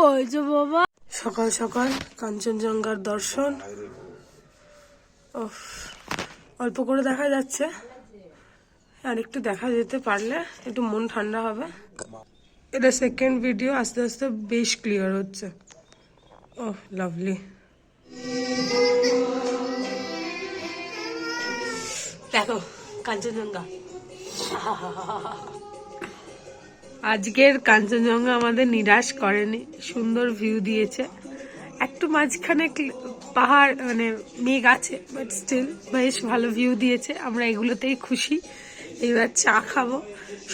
হয়েছে বাবা? সকাল সকাল কাঞ্চনজঙ্ঘার দর্শন। অল্প করে দেখা যাচ্ছে, আর একটু দেখা যেতে পারলে একটু মন ঠান্ডা হবে। এটা সেকেন্ড ভিডিও, আস্তে আস্তে বেশ ক্লিয়ার হচ্ছে। ওহ লাভলি। দেখো কাঞ্চনজঙ্ঘা। আজকের কাঞ্চনজঙ্ঘা আমাদের নিরাশ করেনি, সুন্দর ভিউ দিয়েছে। একটু মাঝখানে পাহাড় মানে মেঘ আছে, বাট স্টিল বেশ ভালো ভিউ দিয়েছে। আমরা এগুলোতেই খুশি। এবার চা খাবো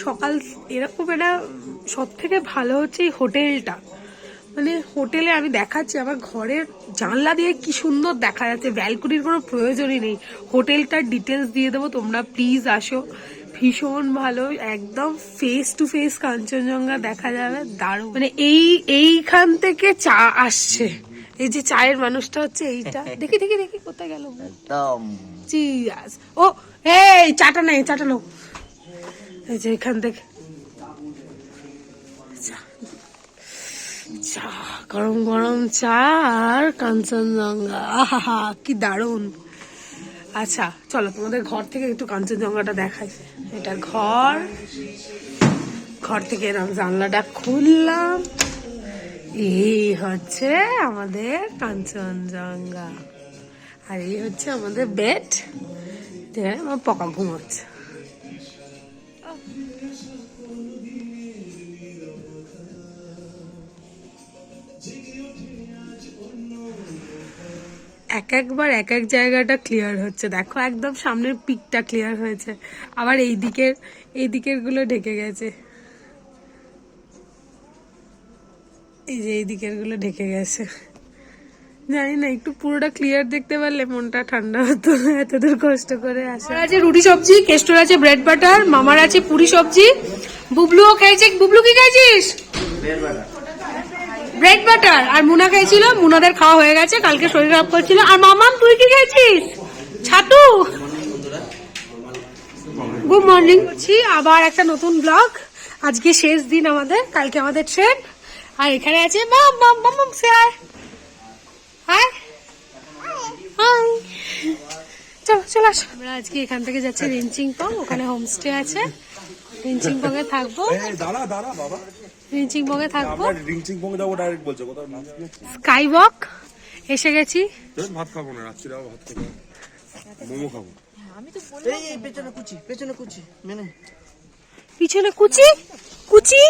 সকাল। এরকম একটা সব থেকে ভালো হচ্ছে এই হোটেলটা, মানে হোটেলে আমি দেখাচ্ছি আমার ঘরের জানলা দিয়ে কি সুন্দর দেখা যাচ্ছে। ব্যালকনির কোনো প্রয়োজনই নেই। হোটেলটার ডিটেলস দিয়ে দেবো, তোমরা প্লিজ আসো। ভীষণ ভালো, একদম ফেস টু ফেস কাঞ্চনজঙ্ঘা দেখা যাবে, দারুণ। মানে এইখান থেকে চা আসছে। এই যে চায়ের মানুষটা হচ্ছে এইটা। দেখি দেখি দেখি কোথায় গেল। চিয়ার্স। ও এই চাটা নেই, চাটা নাও। এই যে এখান থেকে চা, গরম গরম চা আর কাঞ্চনজঙ্ঘা। আহা কি দারুণ। আচ্ছা চলো তোমাদের ঘর থেকে একটু কাঞ্চনজঙ্ঘাটা দেখাই। এটা ঘর, ঘর থেকে এরকম জানলাটা খুললাম, এই হচ্ছে আমাদের কাঞ্চনজঙ্ঘা। আর এই হচ্ছে আমাদের বেড, যেখানে আমার পকা ঘুমোচ্ছে। একবার এক এক জায়গাটা ক্লিয়ার হচ্ছে। দেখো একদম সামনের পিকটা ক্লিয়ার হয়েছে, আবার এই দিকের গুলো ঢেকে গেছে। এই যে এই দিকের গুলো ঢেকে গেছে। জানি না, একটু পুরোটা ক্লিয়ার দেখতে পারলে মনটা ঠান্ডা হতো। এতদূর কষ্ট করে আসা। আছে রুটি সবজি, কেষ্টর আছে ব্রেড বাটার, মামার আছে পুরি সবজি, বুবলুও খেয়েছে। বুবলু কি খাইছিস? Bread butter. আর মুনা খাইছিল, মুনাদের খাওয়া হয়ে গেছে, কালকে শরীর খারাপ করছিল। আর মামাম তুই কি খেয়েছিস? ছাতু। Good morning. আবার একটা নতুন ব্লগ। আজকে শেষ দিন আমাদের, কালকে আমাদের ট্রেন। আর এখানে আছে মাম সে হাই হাই। চলো চলো আসো। আমরা আজকে এখান থেকে যাচ্ছি রিঞ্চিংপং, ওখানে হোমস্টে আছে। রিঞ্চিংপং এ থাকবো। রিঞ্চিংপং এ থাকবো। স্কাই ওয়াক এসে গেছি। ভাত খাবো না, রাত্রিরে ভাত খাবো, মোমো খাবো। এই পেছনে কুচি, পেছনে কুচি, মেনে পিছনে কুচি কুচি।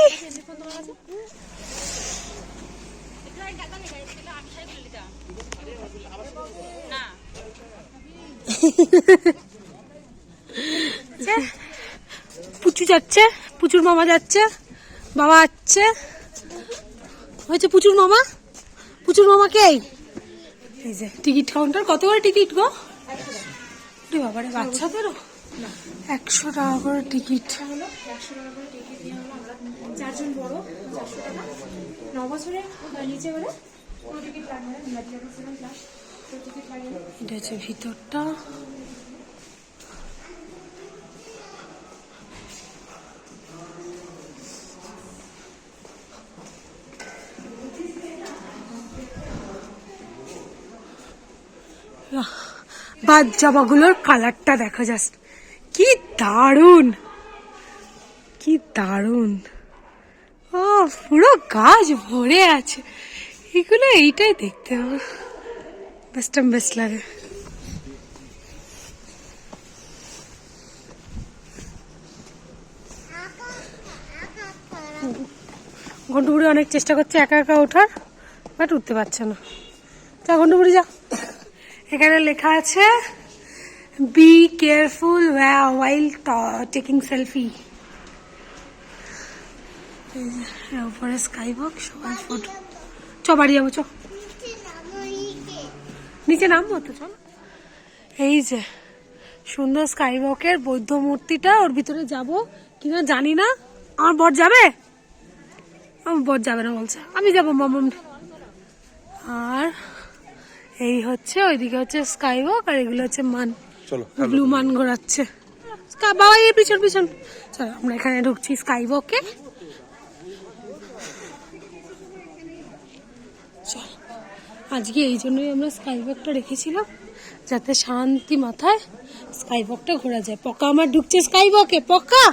পুচু যাচ্ছে, পুচুর মামা যাচ্ছে, বাবা আসছে। হয়েছে পুচুর মামা। পুচুর মামা কে? এই যে টিকিট কাউন্টার। কত করে টিকিট গো? বাবারে বাচ্চাদেরও 100 টাকা করে টিকিট। 4জন বড় 400 টাকা, 9 বছরের নিচে হলে কোনো টিকিট লাগবে না। মেডিকেল 7 ক্লাস তো টিকিট লাগবে না। এটা হচ্ছে ভিতরটা। বাদ জামাগুলোর কালারটা দেখা যাচ্ছে, কি দারুন, কি দারুন। ও পুরো গাছ ভরে আছে এগুলো। এইটাই দেখতে হবে, বেস্ট লাগে। ঘন্টুবুড়ি অনেক চেষ্টা করছে একা একা ওঠার, বাট উঠতে পারছে না। যা ঘন্টুবুড়ি যা। এখানে লেখা আছে be careful while taking selfie. উপরে স্কাই ওয়াক, সবাই ফটো। চ বাড়ি যাবো, চ নিচে নামবো তো, চল। এই যে সুন্দর স্কাই ওয়াকের বৌদ্ধ মূর্তিটা, ওর ভিতরে যাবো কিনা জানি না। আমার বর যাবে? আমার বর যাবে না বলছে, আমি যাবো মামাম। আর এই হচ্ছে ওইদিকে হচ্ছে স্কাই ওয়াক, আর এগুলো হচ্ছে মান, ব্লু মান ঘোরাচ্ছে বাবা। এই পিছন পিছন চলো, আমরা এখানে ঢুকছি স্কাই ওয়াকে। আজকে এই জন্যই আমরা স্কাই ওয়াকটা রেখেছিলাম, যাতে শান্তি মাথায় স্কাই ওয়াকটা ঘোরা যায়। পকা আমার ঢুকছে স্কাই ওয়াকে। পকা,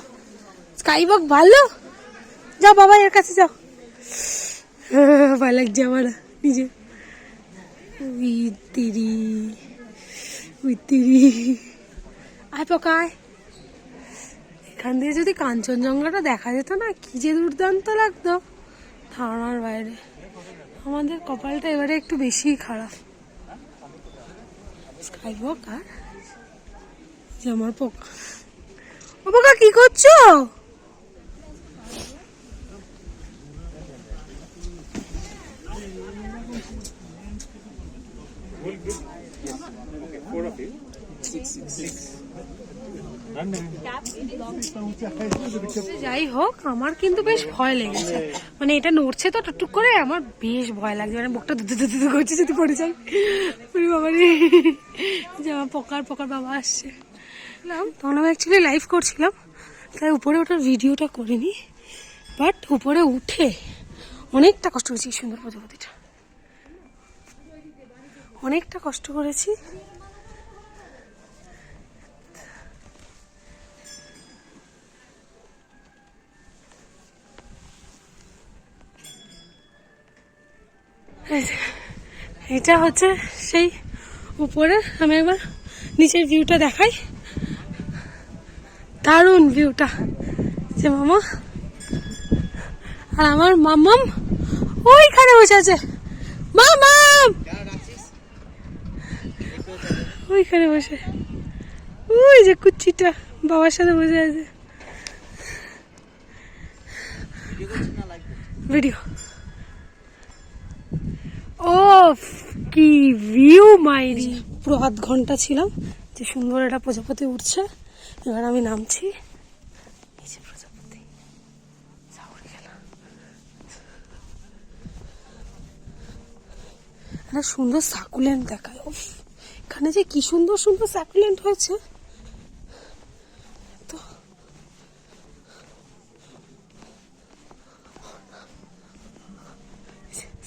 স্কাই ওয়াক ভালো, যাও বাবা এর কাছে যাও। ভালো লাগছে আমার নিজে। উই তিরি, উই তিরি, আয় পকা আয়। এখান দিয়ে যদি কাঞ্চনজঙ্ঘাটা দেখা যেত না, কি যে দুর্দান্ত লাগতো, ধারণার বাইরে। আমাদের কপালটা এবারে একটু বেশিই খারাপ। স্কাই ওয়াক আর যে আমার পোকা। ও পোকা কি করছো? যাই হোক, আমার কিন্তু বেশ ভয় লেগেছে। মানে এটা নড়ছে তো টুকটুক করে, আমার বেশ ভয় লাগছে। মানে বুকটা দুধ দুধ দুধ করছে যদি পড়ে যায়। বাবা রে, যে আমার পকার বাবা আসছে। তখন আমি অ্যাকচুয়ালি লাইভ করছিলাম, তাই উপরে ওঠার ভিডিওটা করিনি। বাট উপরে উঠে অনেকটা কষ্ট করেছি। সুন্দর প্রজাপতিটা অনেকটা কষ্ট করেছি। এটা হচ্ছে সেই উপরে। আমি একবার নিচের ভিউটা দেখাই, দারুণ ভিউটা। যে মামা আর আমার মামাম ওইখানে বসে আছে। মামাম ওইখানে বসে, ওই যে কুচ্চিটা বাবার সাথে বসে আছে। ভিডিও। ও কি ভিউ মাইরি! পুরো আধ ঘন্টা ছিলাম। যে সুন্দর একটা প্রজাপতি উঠছে। এবার আমি নামছি। প্রজাপতি একটা সুন্দর সাকুলেন্ট দেখায়। এখানে যে কি সুন্দর সুন্দর সাকুলেন্ট হয়েছে। তো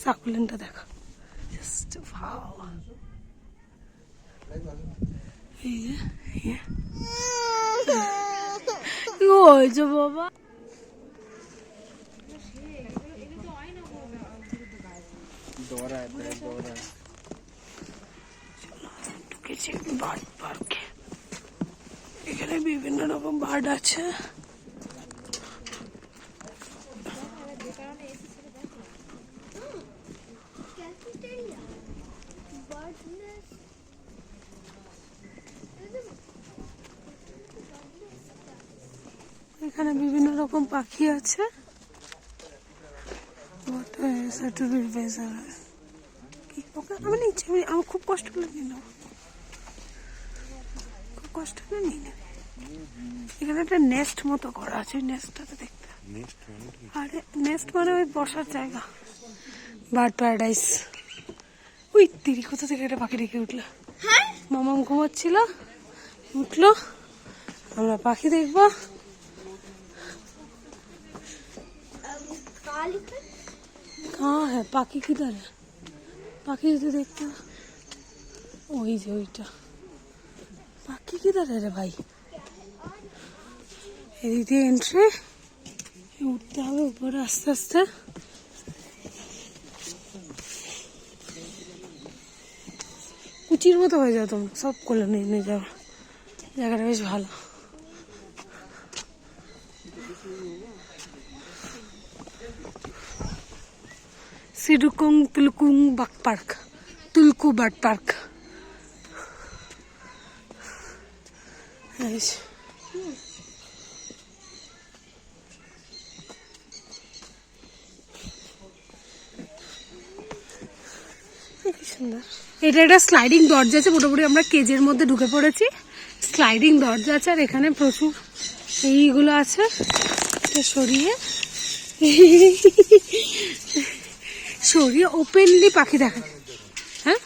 সাকুলেন্টটা দেখা, জাস্ট ওয়াও। এই যে কি হয়েছে বাবা? ঢুকেছি বার্ড পার্কে। এখানে বিভিন্ন রকম বার্ড আছে। এখানে বিভিন্ন রকম পাখি আছে। আমি নিচ্ছি, আমার খুব কষ্ট করে নিয়ে নেবো, খুব কষ্ট করে নিয়ে নেবে। এখানে একটা নেস্ট মতো করা আছে, ওই নেস্টটাতে দেখতে। আরে নেস্ট মানে ওই বসার জায়গা। Bird paradise. ওই তিরি, কোথা থেকে একটা পাখি রেখে উঠলো। মামাম ঘুমাচ্ছিল, উঠলো। আমরা পাখি দেখবো। कहाँ है पाखी? किधर है पाखी? तो देखते वही जो ওইটা पाखी किधर है रे भाई? এদিক দিয়ে এন্ট্রি, উঠতে হবে উপরে আস্তে আস্তে। কুচির মতো হয়ে যাও তোমরা, সব কোলে নিয়ে যাও। জায়গাটা বেশ ভালো। সিডুকুং তুলকুং বার্ড পার্ক, তুলকু বার্ড পার্ক। সুন্দর। এটা একটা স্লাইডিং দরজা আছে, মোটামুটি আমরা কেজের মধ্যে ঢুকে পড়েছি। স্লাইডিং দরজা আছে, আর এখানে প্রচুর এইগুলো আছে। সরিয়ে সরিয়ে ওপেনলি পাখি দেখা। হ্যাঁ,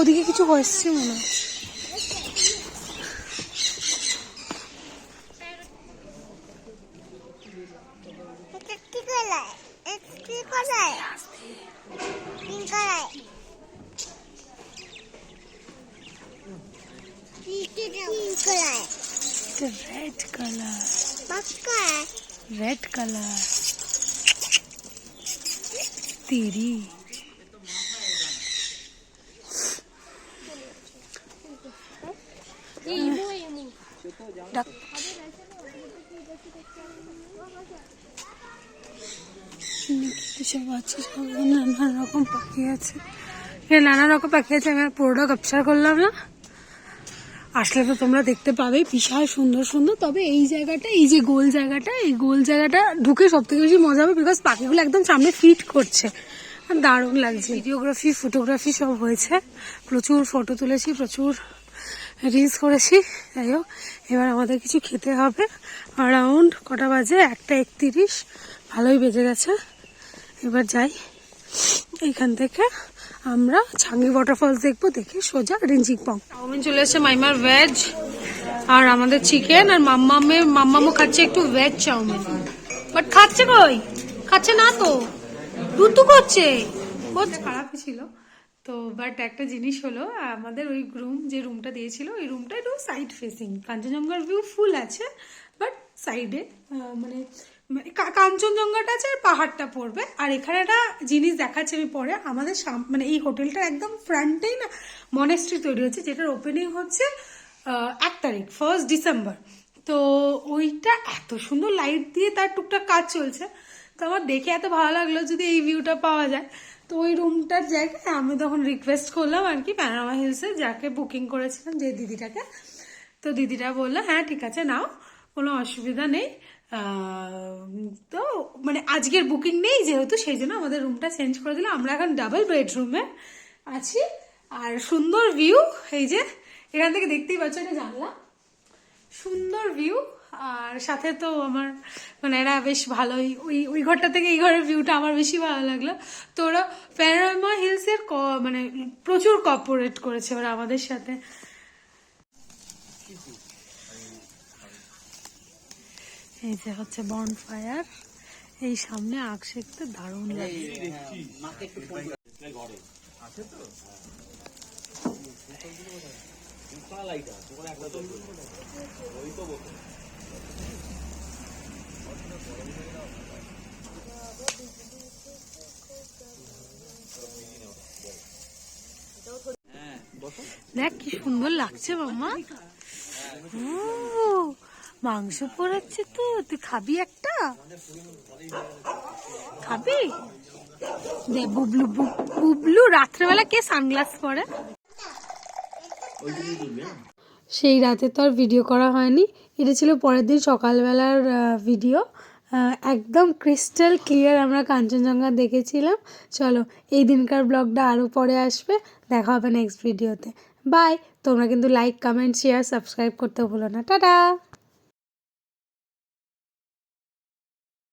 ওদিকে কিছু হয়েছে মনে হয়। রেড কালার, রেড কালার তেরি। সব আছে, সব নানা রকম পাখি আছে, এখানে নানা রকম পাখি আছে। আমি আর পুরোটা ক্যাপচার করলাম না, আসলে তো তোমরা দেখতে পাবে, বিশাল সুন্দর সুন্দর। তবে এই জায়গাটা, এই যে গোল জায়গাটা, এই গোল জায়গাটা ঢুকে সব থেকে বেশি মজা হবে, বিকজ পাখিগুলো একদম সামনে ফিট করছে, দারুণ লাগছে। ভিডিওগ্রাফি, ফটোগ্রাফি সব হয়েছে, প্রচুর ফটো তুলেছি, প্রচুর রিলস করেছি। যাই হোক, এবার আমাদের কিছু খেতে হবে। অ্যারাউন্ড কটা বাজে? 1:31, ভালোই বেজে গেছে। এবার যাই, এইখান থেকে আমরা ছাঙ্গি ওয়াটারফলস দেখবো, দেখে সোজা রেঞ্জিং পং। চাউমিন চলে এসেছে, মাইমার ভেজ, আর আমাদের চিকেন, আর মাম্মামও খাচ্ছে একটু ভেজ চাউমিন। বাট খাচ্ছে কই? খাচ্ছে না তো, দুধ করছে, বহুত খারাপই ছিল। তো বাট একটা জিনিস হলো, আমাদের ওই যে রুমটা দিয়েছিল, ওই রুমটা একটু সাইড ফেসিং, কাঞ্চনজঙ্ঘার ভিউ ফুল আছে, বাট সাইডে মানে কাঞ্চনজঙ্ঘাটা আছে আর পাহাড়টা পড়বে। আর এখানে একটা জিনিস দেখাচ্ছে আমি পরে, আমাদের মানে এই হোটেলটার একদম ফ্রন্টেই না মনেস্ট্রি তৈরি হচ্ছে, যেটার ওপেনিং হচ্ছে 1 তারিখ, 1 ডিসেম্বর। তো ওইটা এত সুন্দর লাইট দিয়ে তার টুকটাক কাজ চলছে, তো আমার দেখে এত ভালো লাগলো যদি এই ভিউটা পাওয়া যায়। তো ওই রুমটার জায়গায় আমি তখন রিকোয়েস্ট করলাম আর কি প্যানোরামা হিলসে, যাকে বুকিং করেছিলাম, যে দিদিটাকে। তো দিদিটা বললো হ্যাঁ ঠিক আছে নাও, কোনো অসুবিধা নেই। তো মানে আজকের বুকিং নেই যেহেতু, সেই জন্য আমাদের রুমটা চেঞ্জ করে দিলাম। আমরা এখন ডাবল বেডরুমে আছি, আর সুন্দর ভিউ, এই যে এখান থেকে দেখতেই পাচ্ছ, এটা জানলা, সুন্দর ভিউ। আর সাথে তো আমার মানে এরা বেশ ভালোই, ওই ঘরটা থেকে এই ঘরের ভিউটা আমার বেশি ভালো লাগলো। তো ওরা প্যানোরামা হিলসের মানে প্রচুর কোঅপারেট করেছে ওরা আমাদের সাথে। এই যে হচ্ছে বনফায়ার, এই সামনে আগ সেকতে দারুণ লাগে। দেখ কি সুন্দর লাগছে মাম্মা, মাংস পড়াচ্ছে তো, তুই খাবি একটা? খাবি? দেখ বুবলু, বুবলু রাত্রেবেলা কে সানগ্লাস পরে? সেই রাতে তো আর ভিডিও করা হয়নি, এটা ছিল পরের দিন সকালবেলার ভিডিও। একদম ক্রিস্টাল ক্লিয়ার আমরা কাঞ্চনজঙ্ঘা দেখেছিলাম। চলো, এই দিনকার ব্লগটা আরও পরে আসবে, দেখা হবে নেক্সট ভিডিওতে। বাই। তোমরা কিন্তু লাইক, কমেন্ট, শেয়ার, সাবস্ক্রাইব করতে ভুলো না। টাটা।